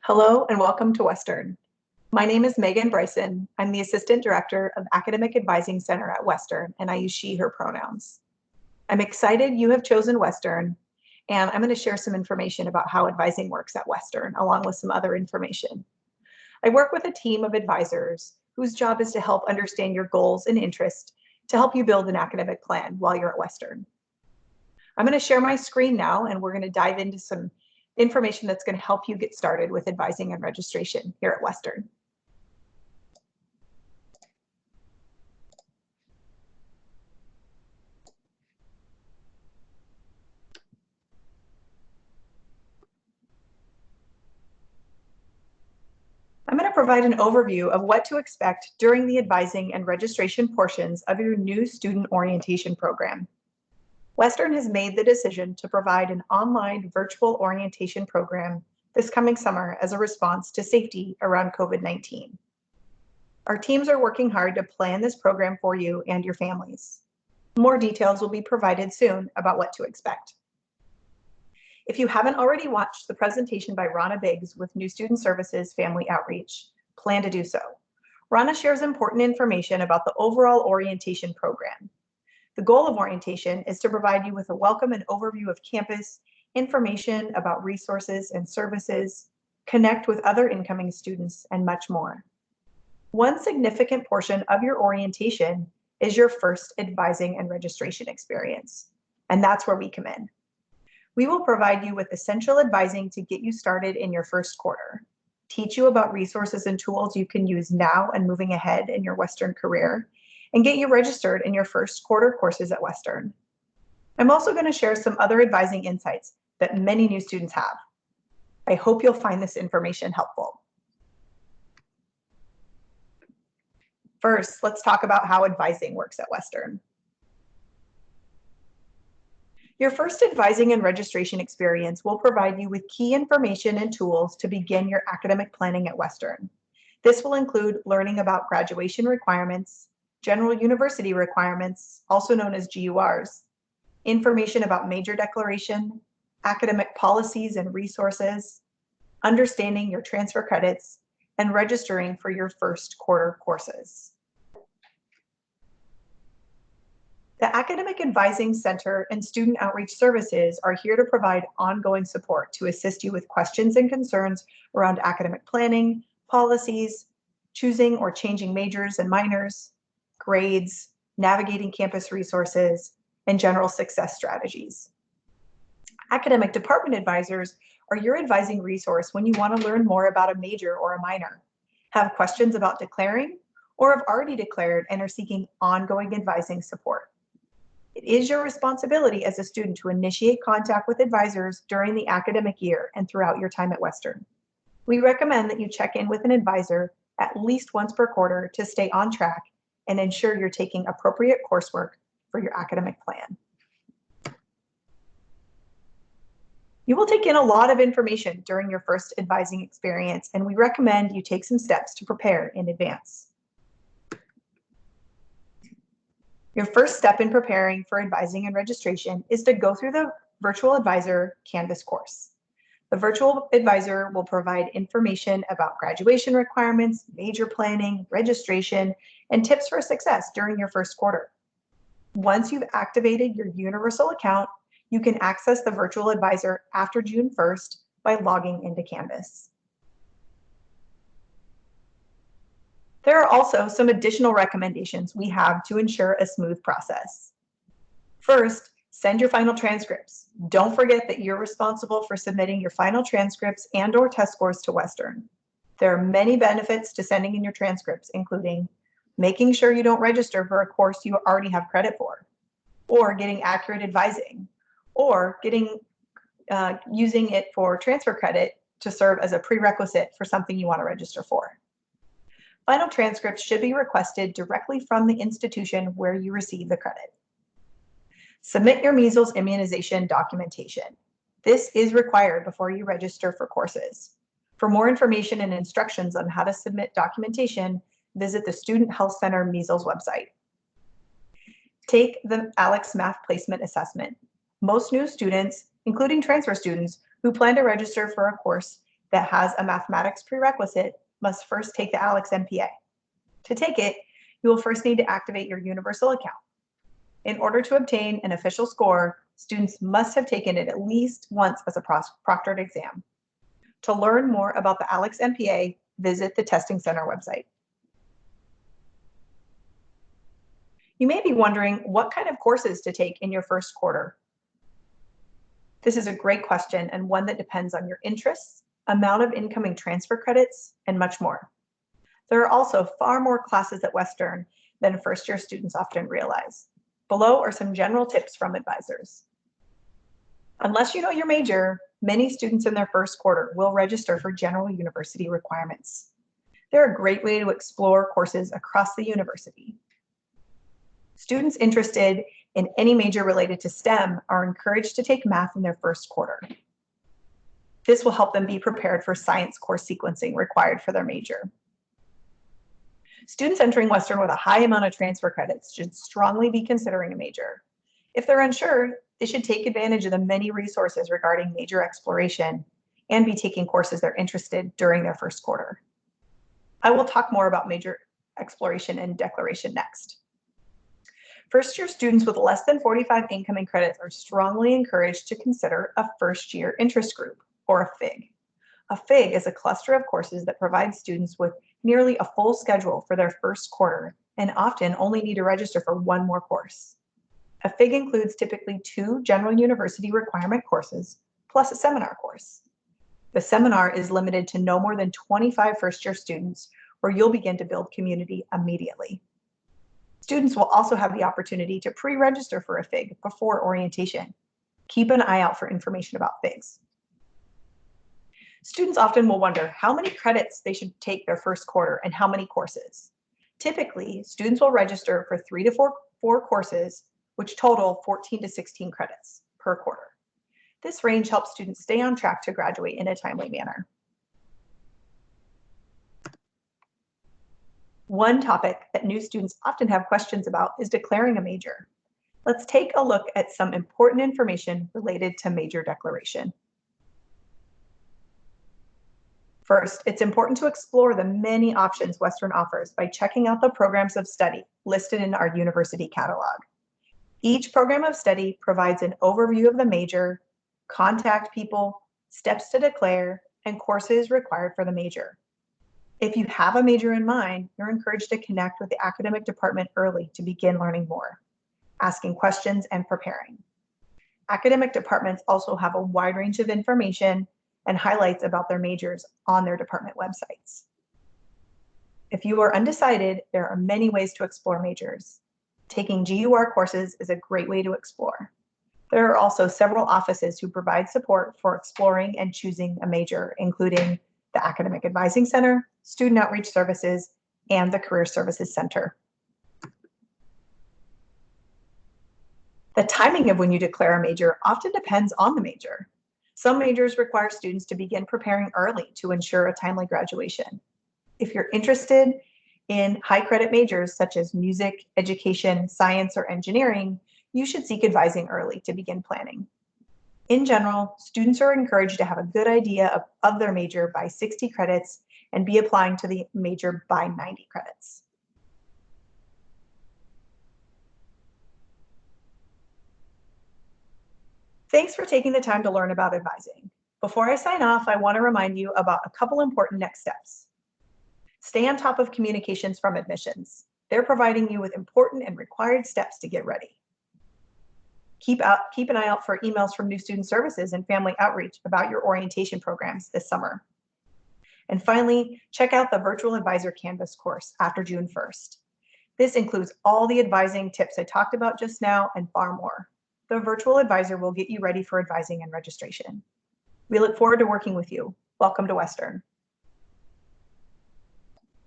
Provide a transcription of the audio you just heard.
Hello and welcome to Western. My name is Meagan Bryson. I'm the Assistant Director of Academic Advising Center at Western, and I use she, her pronouns. I'm excited you have chosen Western, and I'm going to share some information about how advising works at Western, along with some other information. I work with a team of advisors whose job is to help understand your goals and interests to help you build an academic plan while you're at Western. I'm going to share my screen now, and we're going to dive into some information that's going to help you get started with advising and registration here at Western. I'm going to provide an overview of what to expect during the advising and registration portions of your new student orientation program. Western has made the decision to provide an online virtual orientation program this coming summer as a response to safety around COVID-19. Our teams are working hard to plan this program for you and your families. More details will be provided soon about what to expect. If you haven't already watched the presentation by Rana Biggs with New Student Services Family Outreach, plan to do so. Rana shares important information about the overall orientation program. The goal of orientation is to provide you with a welcome and overview of campus, information about resources and services, connect with other incoming students, and much more. One significant portion of your orientation is your first advising and registration experience, and that's where we come in. We will provide you with essential advising to get you started in your first quarter, teach you about resources and tools you can use now and moving ahead in your Western career, and get you registered in your first quarter courses at Western. I'm also going to share some other advising insights that many new students have. I hope you'll find this information helpful. First, let's talk about how advising works at Western. Your first advising and registration experience will provide you with key information and tools to begin your academic planning at Western. This will include learning about graduation requirements, general university requirements, also known as GURs, information about major declaration, academic policies and resources, understanding your transfer credits, and registering for your first quarter courses. The Academic Advising Center and Student Outreach Services are here to provide ongoing support to assist you with questions and concerns around academic planning, policies, choosing or changing majors and minors, grades, navigating campus resources, and general success strategies. Academic department advisors are your advising resource when you want to learn more about a major or a minor, have questions about declaring, or have already declared and are seeking ongoing advising support. It is your responsibility as a student to initiate contact with advisors during the academic year and throughout your time at Western. We recommend that you check in with an advisor at least once per quarter to stay on track and ensure you're taking appropriate coursework for your academic plan. You will take in a lot of information during your first advising experience, and we recommend you take some steps to prepare in advance. Your first step in preparing for advising and registration is to go through the Virtual Advisor Canvas course. The Virtual Advisor will provide information about graduation requirements, major planning, registration, and tips for success during your first quarter. Once you've activated your universal account, you can access the Virtual Advisor after June 1st by logging into Canvas. There are also some additional recommendations we have to ensure a smooth process. First, send your final transcripts. Don't forget that you're responsible for submitting your final transcripts and/or test scores to Western. There are many benefits to sending in your transcripts, including making sure you don't register for a course you already have credit for, or getting accurate advising, or using it for transfer credit to serve as a prerequisite for something you want to register for. Final transcripts should be requested directly from the institution where you receive the credit. Submit your measles immunization documentation. This is required before you register for courses. For more information and instructions on how to submit documentation, visit the Student Health Center Measles website. Take the ALEX Math Placement Assessment. Most new students, including transfer students who plan to register for a course, that has a mathematics prerequisite must first take the ALEKS MPA. To take it, you will first need to activate your universal account. In order to obtain an official score, students must have taken it at least once as a proctored exam. To learn more about the ALEKS MPA, visit the Testing Center website. You may be wondering what kind of courses to take in your first quarter. This is a great question and one that depends on your interests, amount of incoming transfer credits, and much more. There are also far more classes at Western than first-year students often realize. Below are some general tips from advisors. Unless you know your major, many students in their first quarter will register for general university requirements. They're a great way to explore courses across the university. Students interested in any major related to STEM are encouraged to take math in their first quarter. This will help them be prepared for science course sequencing required for their major. Students entering Western with a high amount of transfer credits should strongly be considering a major. If they're unsure, they should take advantage of the many resources regarding major exploration and be taking courses they're interested during their first quarter. I will talk more about major exploration and declaration next. First-year students with less than 45 incoming credits are strongly encouraged to consider a first-year interest group, or a FIG. A FIG is a cluster of courses that provides students with nearly a full schedule for their first quarter and often only need to register for one more course. A FIG includes typically 2 general university requirement courses plus a seminar course. The seminar is limited to no more than 25 first-year students, where you'll begin to build community immediately. Students will also have the opportunity to pre-register for a FIG before orientation. Keep an eye out for information about FIGs. Students often will wonder how many credits they should take their first quarter and how many courses. Typically, students will register for 3 to 4 courses, which total 14 to 16 credits per quarter. This range helps students stay on track to graduate in a timely manner. One topic that new students often have questions about is declaring a major. Let's take a look at some important information related to major declaration. First, it's important to explore the many options Western offers by checking out the programs of study listed in our university catalog. Each program of study provides an overview of the major, contact people, steps to declare, and courses required for the major. If you have a major in mind, you're encouraged to connect with the academic department early to begin learning more, asking questions, and preparing. Academic departments also have a wide range of information and highlights about their majors on their department websites. If you are undecided, there are many ways to explore majors. Taking GUR courses is a great way to explore. There are also several offices who provide support for exploring and choosing a major, including the Academic Advising Center, Student Outreach Services, and the Career Services Center. The timing of when you declare a major often depends on the major. Some majors require students to begin preparing early to ensure a timely graduation. If you're interested in high credit majors such as music, education, science, or engineering, you should seek advising early to begin planning. In general, students are encouraged to have a good idea of their major by 60 credits and be applying to the major by 90 credits. Thanks for taking the time to learn about advising. Before I sign off, I want to remind you about a couple important next steps. Stay on top of communications from admissions. They're providing you with important and required steps to get ready. Keep an eye out for emails from New Student Services and Family Outreach about your orientation programs this summer. And finally, check out the Virtual Advisor Canvas course after June 1st. This includes all the advising tips I talked about just now and far more. The Virtual Advisor will get you ready for advising and registration. We look forward to working with you. Welcome to Western.